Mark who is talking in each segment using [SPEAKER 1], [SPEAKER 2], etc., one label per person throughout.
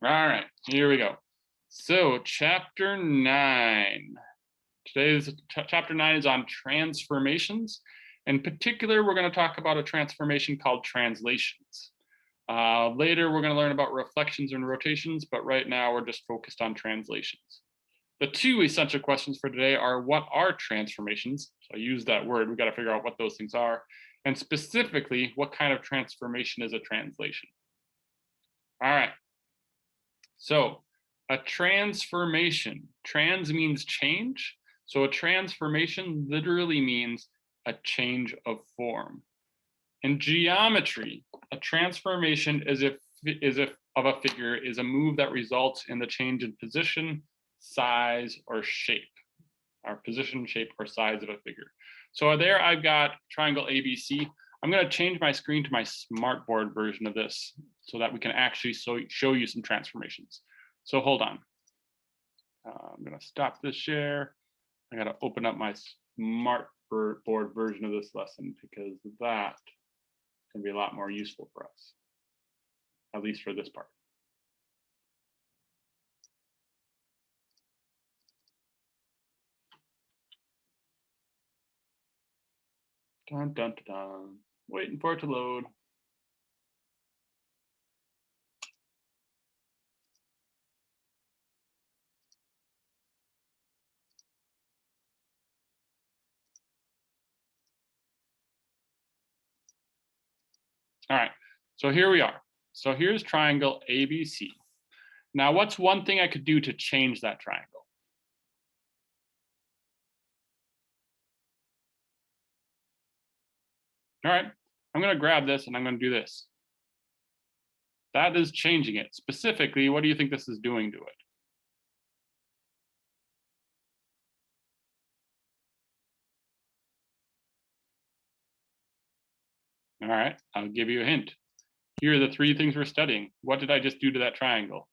[SPEAKER 1] All right, here we go. So chapter 9. Today's chapter 9 is on transformations. In particular, we're going to talk about a transformation called translations. Later, we're going to learn about reflections and rotations, but right now we're just focused on translations. The two essential questions for today are, what are transformations? So I use that word. We got to figure out what those things are. And specifically, what kind of transformation is a translation? All right. So a transformation, trans means change. So a transformation literally means a change of form. In geometry, a transformation is if of a figure is a move that results in the change in position, size, or shape, or position, shape, or size of a figure. So there I've got triangle ABC. I'm going to change my screen to my smartboard version of this so that we can actually show you some transformations. So hold on. I'm going to stop this share. I got to open up my smartboard version of this lesson because that can be a lot more useful for us, at least for this part. Dun, dun, dun, dun. Waiting for it to load. All right, so here we are. So here's triangle ABC. Now, what's one thing I could do to change that triangle? All right, I'm going to grab this and I'm going to do this. That is changing it. Specifically, what do you think this is doing to it? All right, I'll give you a hint. Here are the three things we're studying. What did I just do to that triangle?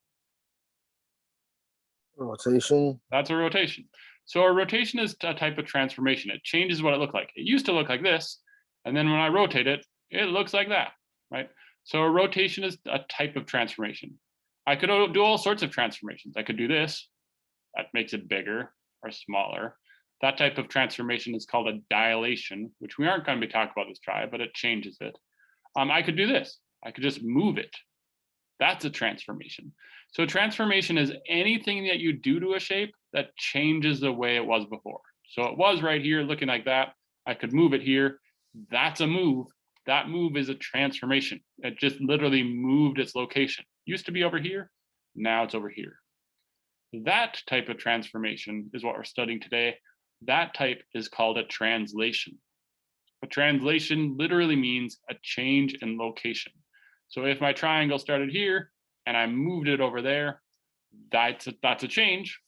[SPEAKER 2] Rotation.
[SPEAKER 1] That's a rotation. So a rotation is a type of transformation. It changes what it looked like. It used to look like this, and then when I rotate it, it looks like that, right? So a rotation is a type of transformation. I could do all sorts of transformations. I could do this. That makes it bigger or smaller. That type of transformation is called a dilation, which we aren't going to be talking about this try, but it changes it. I could do this. I could just move it. That's a transformation. So transformation is anything that you do to a shape that changes the way it was before. So it was right here looking like that. I could move it here. That's a move. That move is a transformation. It just literally moved its location. Used to be over here. Now it's over here. That type of transformation is what we're studying today. That type is called a translation. A translation literally means a change in location. So if my triangle started here and I moved it over there, that's a change.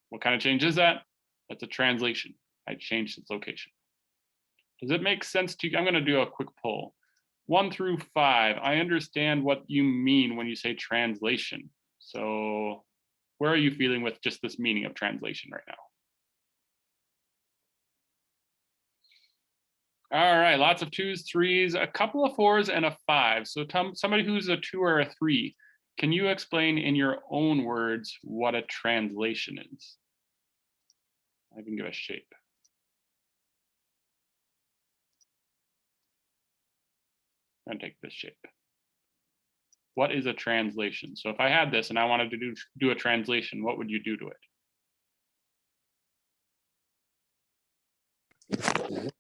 [SPEAKER 1] What kind of change is that? That's a translation. I changed its location. Does it make sense to you? I'm going to do a quick poll. 1 through 5, I understand what you mean when you say translation. So where are you feeling with just this meaning of translation right now? All right, lots of 2s, 3s, a couple of 4s, and a 5. So somebody who's a 2 or a 3, can you explain in your own words what a translation is? I can give a shape. I'm gonna take this shape. What is a translation? So if I had this and I wanted to do a translation, what would you do to
[SPEAKER 2] it?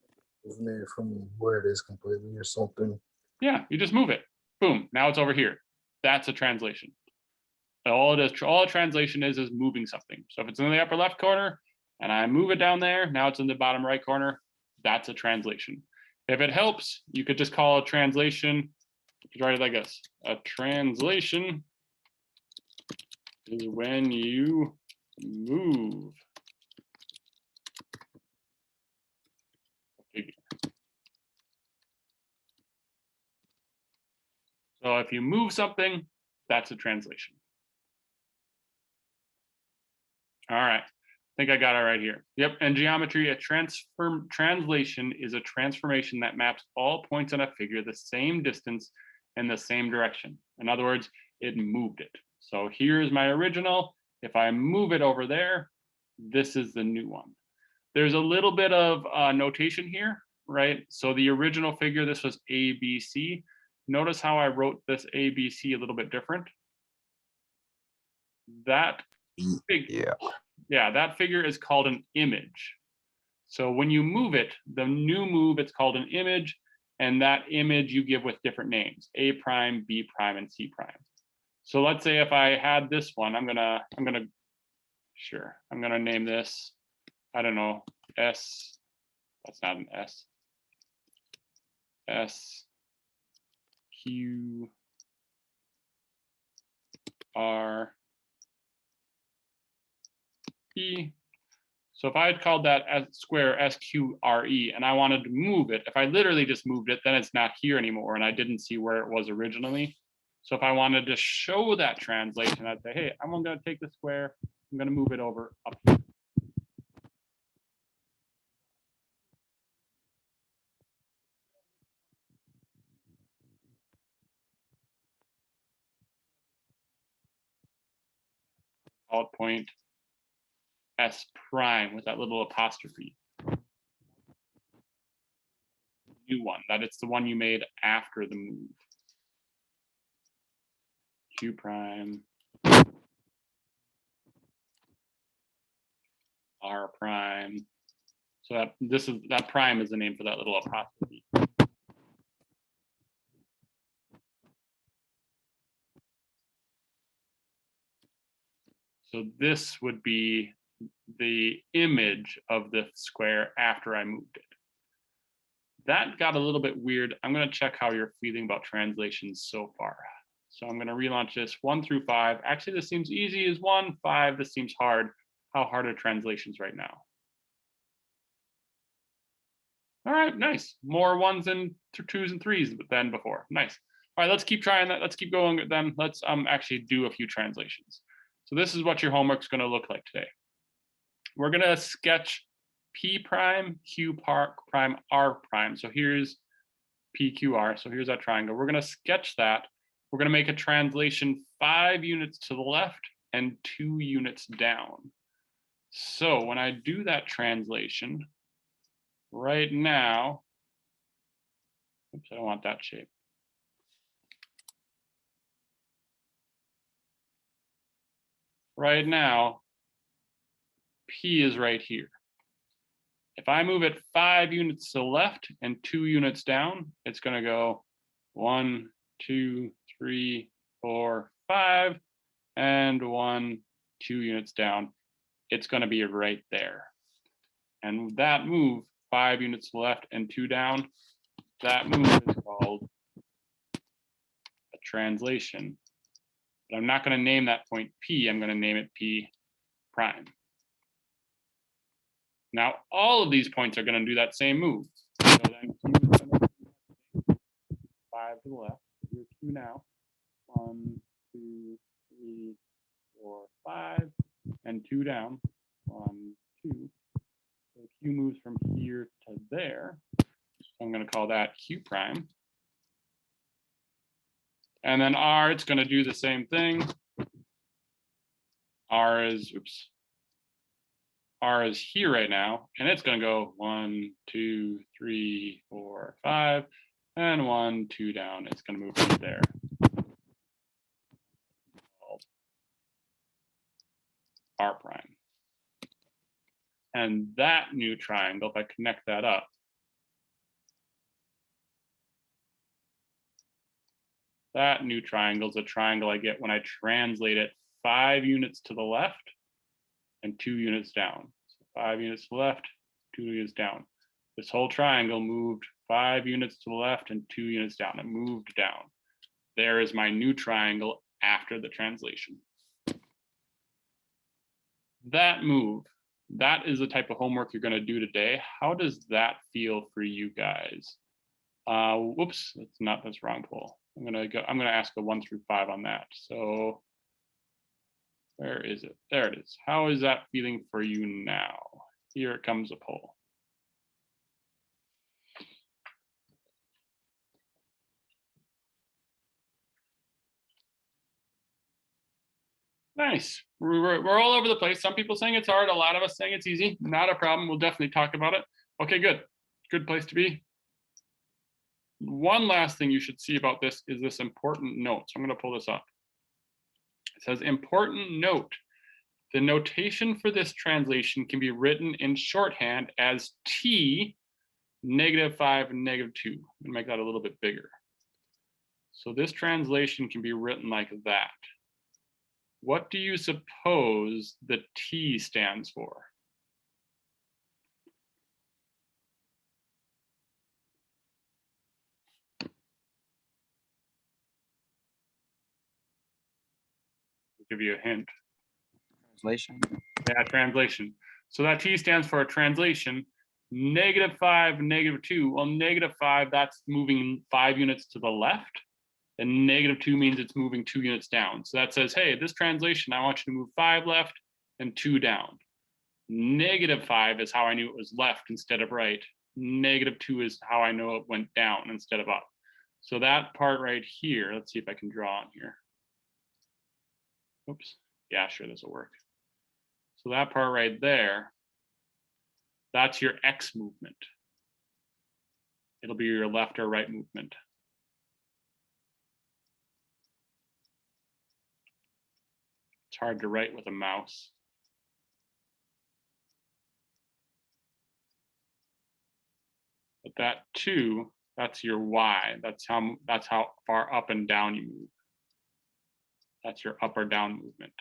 [SPEAKER 2] Isn't it from where it is completely or something?
[SPEAKER 1] Yeah, you just move it. Boom, now it's over here. That's a translation. All a translation is moving something. So if it's in the upper left corner and I move it down there, now it's in the bottom right corner, that's a translation. If it helps, you could just call a translation, you write it like this. A translation is when you move a figure. So if you move something, that's a translation. All right, I think I got it right here. Yep, and geometry, a translation is a transformation that maps all points on a figure the same distance and the same direction. In other words, it moved it. So here's my original. If I move it over there, this is the new one. There's a little bit of notation here, right? So the original figure, this was ABC. Notice how I wrote this ABC a little bit different. That figure, that figure is called an image. So when you move it, the new move, it's called an image, and that image you give with different names, A prime, B prime, and C prime. So let's say if I had this one, I'm gonna name this, I don't know, S, that's not an S, S, Q, R, E. So if I had called that square SQRE and I wanted to move it, if I literally just moved it, then it's not here anymore and I didn't see where it was originally. So if I wanted to show that translation, I'd say, hey, I'm gonna take the square, I'm gonna move it over up here. Call it point S prime with that little apostrophe. New one, that it's the one you made after the move. Q prime, R prime. So that prime is the name for that little apostrophe. So this would be the image of the square after I moved it. That got a little bit weird. I'm going to check how you're feeling about translations so far. So I'm going to relaunch this 1 through 5. Actually, this seems easy as 1, 5, this seems hard. How hard are translations right now? All right, nice. More 1s and 2s and 3s than before. Nice. All right, let's keep trying that. Let's keep going then. Let's actually do a few translations. So this is what your homework's going to look like today. We're going to sketch P prime, Q prime, R prime. So here's PQR. So here's that triangle. We're going to sketch that. We're going to make a translation 5 units to the left and 2 units down. So when I do that translation, right now, oops, I don't want that shape. Right now, P is right here. If I move it 5 units to the left and 2 units down, it's going to go 1, 2, 3, 4, 5, and 1, 2 units down. It's going to be right there. And that move, 5 units to the left and 2 down, that move is called a translation. But I'm not going to name that point P. I'm going to name it P prime. Now, all of these points are going to do that same move. So then Q is going to 5 to the left. Here's Q now. 1, 2, 3, 4, 5, and 2 down. 1, 2. So Q moves from here to there. So I'm going to call that Q prime. And then R, it's going to do the same thing. R is here right now, and it's going to go 1, 2, 3, 4, 5, and 1, 2 down. It's going to move right there. R prime. And that new triangle, if I connect that up, that new triangle is a triangle I get when I translate it 5 units to the left and 2 units down. So 5 units to the left, 2 units down. This whole triangle moved 5 units to the left and 2 units down. It moved down. There is my new triangle after the translation. That move, that is the type of homework you're going to do today. How does that feel for you guys? Whoops, that's wrong poll. I'm gonna ask a 1 through 5 on that. So where is it? There it is. How is that feeling for you now? Here it comes a poll. Nice. We're all over the place. Some people saying it's hard. A lot of us saying it's easy. Not a problem. We'll definitely talk about it. Okay, good. Good place to be. One last thing you should see about this is this important note. So I'm going to pull this up. It says important note. The notation for this translation can be written in shorthand as t -5 and -2. I'm going to make that a little bit bigger. So this translation can be written like that. What do you suppose the T stands for? I'll give you a hint.
[SPEAKER 3] Translation.
[SPEAKER 1] Yeah, translation. So that T stands for a translation. -5, -2. Well, -5, that's moving 5 units to the left. And -2 means it's moving 2 units down. So that says, hey, this translation, I want you to move 5 left and 2 down. -5 is how I knew it was left instead of right. -2 is how I know it went down instead of up. So that part right here, let's see if I can draw on here. Oops. Yeah, sure, this will work. So that part right there, that's your X movement. It'll be your left or right movement. It's hard to write with a mouse. But that 2, that's your Y. That's how far up and down you move. That's your up or down movement.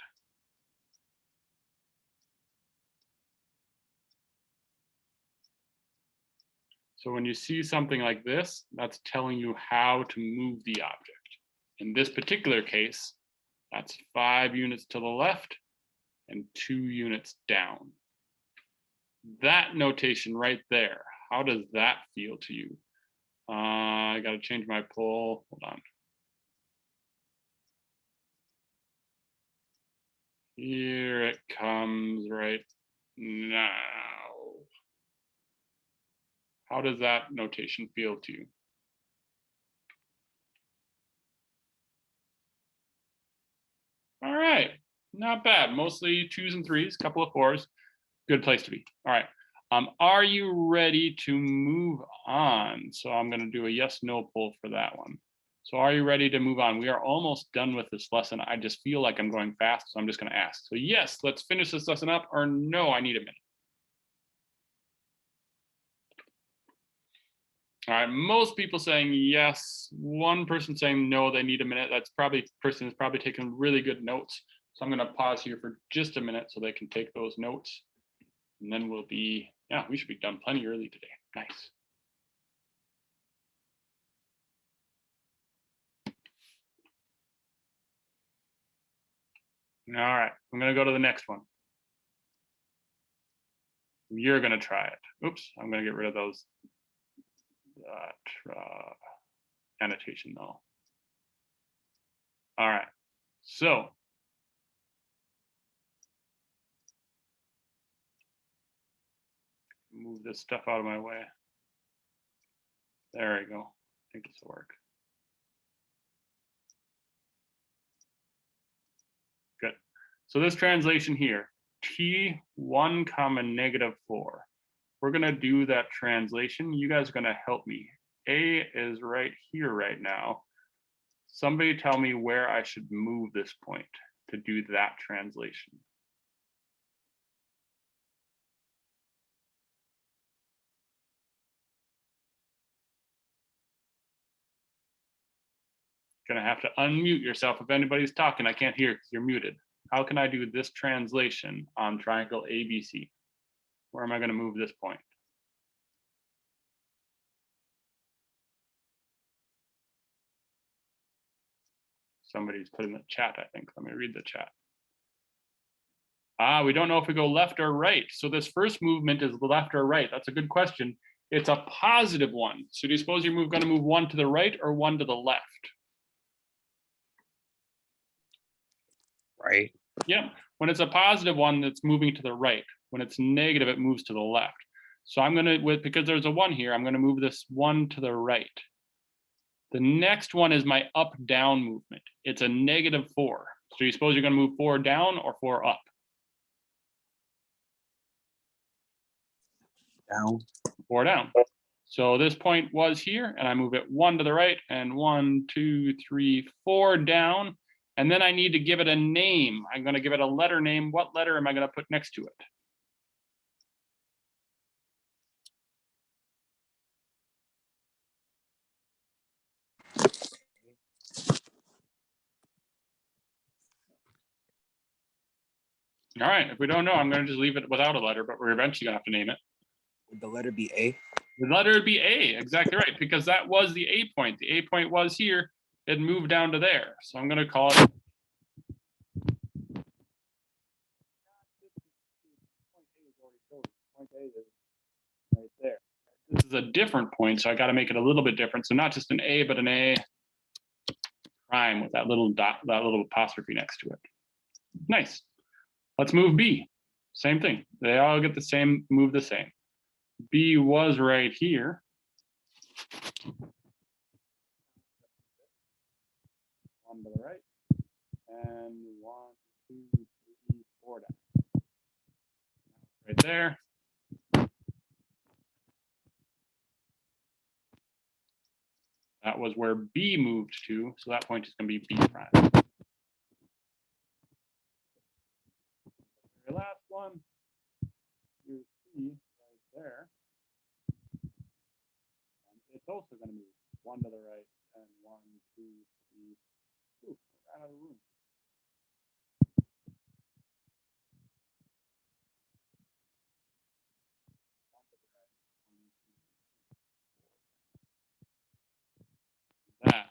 [SPEAKER 1] So when you see something like this, that's telling you how to move the object. In this particular case, that's 5 units to the left and 2 units down. That notation right there, how does that feel to you? I got to change my poll. Hold on. Here it comes right now. How does that notation feel to you? All right, not bad. Mostly 2s and 3s, couple of 4s. Good place to be. All right. Are you ready to move on? So I'm going to do a yes, no poll for that one. So are you ready to move on? We are almost done with this lesson. I just feel like I'm going fast, so I'm just going to ask. So yes, let's finish this lesson up, or no, I need a minute. All right, most people saying yes. One person saying no, they need a minute. That's probably person is probably taking really good notes. So I'm going to pause here for just a minute so they can take those notes. And then we'll be, yeah, we should be done plenty early today. Nice. All right, I'm going to go to the next one. You're going to try it. Oops, I'm going to get rid of those annotation though. All right, so move this stuff out of my way. There we go. I think this will work. Good. So this translation here, T1, -4. We're going to do that translation. You guys are going to help me. A is right here right now. Somebody tell me where I should move this point to do that translation. Gonna have to unmute yourself if anybody's talking. I can't hear because you're muted. How can I do this translation on triangle ABC? Where am I going to move this point? Somebody's put in the chat, I think. Let me read the chat. We don't know if we go left or right. So this first movement is left or right. That's a good question. It's a positive one. So do you suppose you're going to move 1 to the right or 1 to the left?
[SPEAKER 3] Right.
[SPEAKER 1] Yep. When it's a positive one, it's moving to the right. When it's negative, it moves to the left. So I'm going to, because there's a 1 here, I'm going to move this 1 to the right. The next one is my up-down movement. It's a -4. So you suppose you're going to move 4 down or 4 up?
[SPEAKER 3] Down.
[SPEAKER 1] 4 down. So this point was here, and I move it 1 to the right, and 1, 2, 3, 4 down. And then I need to give it a name. I'm going to give it a letter name. What letter am I going to put next to it? All right, if we don't know, I'm going to just leave it without a letter, but we're eventually going to have to name it.
[SPEAKER 3] Would the letter be A?
[SPEAKER 1] The letter would be A, exactly right, because that was the A point. The A point was here. It moved down to there. So I'm going to call it. Point A is right there. This is a different point, so I got to make it a little bit different. So not just an A, but an A prime with that little dot, that little apostrophe next to it. Nice. Let's move B. Same thing. They all get the same, move the same. B was right here. One to the right. And 1, 2, 3, 4 down. Right there. That was where B moved to, so that point is going to be B prime. The last one, here's C right there. And it's also going to move 1 to the right, and 1, 2, 3. Ooh, we're out of the room. That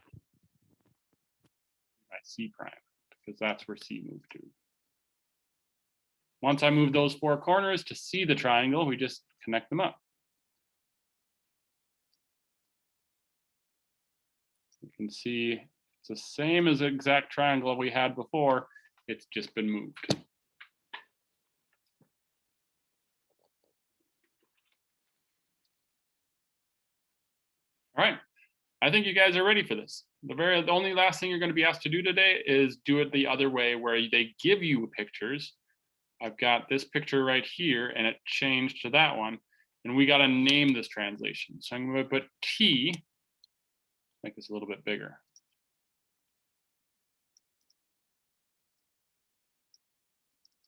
[SPEAKER 1] my C prime, because that's where C moved to. Once I move those 4 corners to see the triangle, we just connect them up. You can see it's the same as the exact triangle we had before. It's just been moved. All right. I think you guys are ready for this. The only last thing you're going to be asked to do today is do it the other way, where they give you pictures. I've got this picture right here, and it changed to that one. And we got to name this translation. So I'm going to put T, make this a little bit bigger.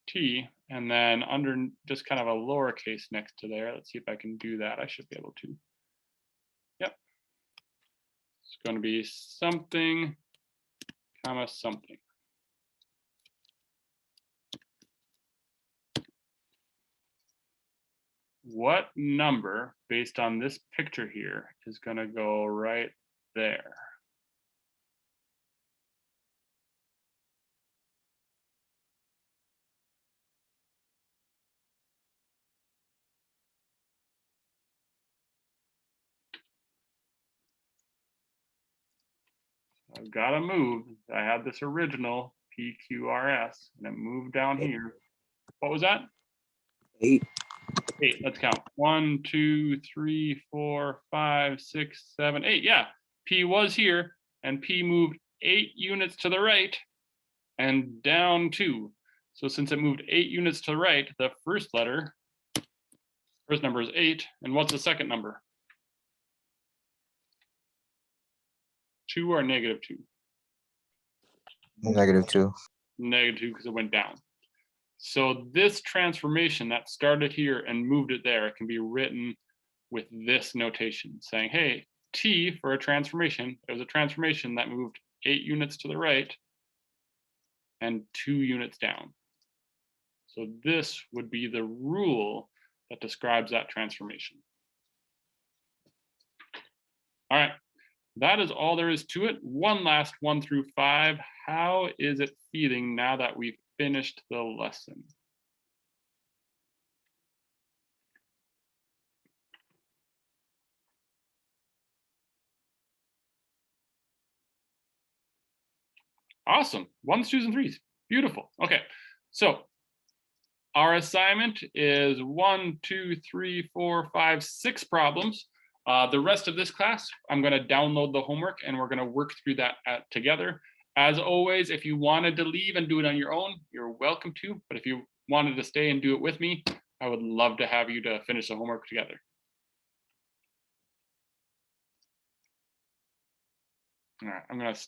[SPEAKER 1] T, and then under just kind of a lowercase next to there. Let's see if I can do that. I should be able to. Yep. It's going to be something, comma, something. What number, based on this picture here, is going to go right there? I've got to move. I had this original PQRS, and it moved down here. What was that?
[SPEAKER 3] 8.
[SPEAKER 1] 8. Let's count. 1, 2, 3, 4, 5, 6, 7, 8. Yeah, P was here, and P moved 8 units to the right and down 2. So since it moved 8 units to the right, the first letter, first number is 8. And what's the second number? 2 or negative 2?
[SPEAKER 3] Negative 2.
[SPEAKER 1] Negative 2 because it went down. So this transformation that started here and moved it there, it can be written with this notation saying, hey, T for a transformation, it was a transformation that moved 8 units to the right and 2 units down. So this would be the rule that describes that transformation. All right, that is all there is to it. One last 1 through 5. How is it feeling now that we've finished the lesson? Awesome. 1s, 2s, and 3s. Beautiful. Okay, so our assignment is 1, 2, 3, 4, 5, 6 problems. The rest of this class, I'm going to download the homework and we're going to work through that together. As always, if you wanted to leave and do it on your own, you're welcome to. But if you wanted to stay and do it with me, I would love to have you to finish the homework together. All right, I'm going to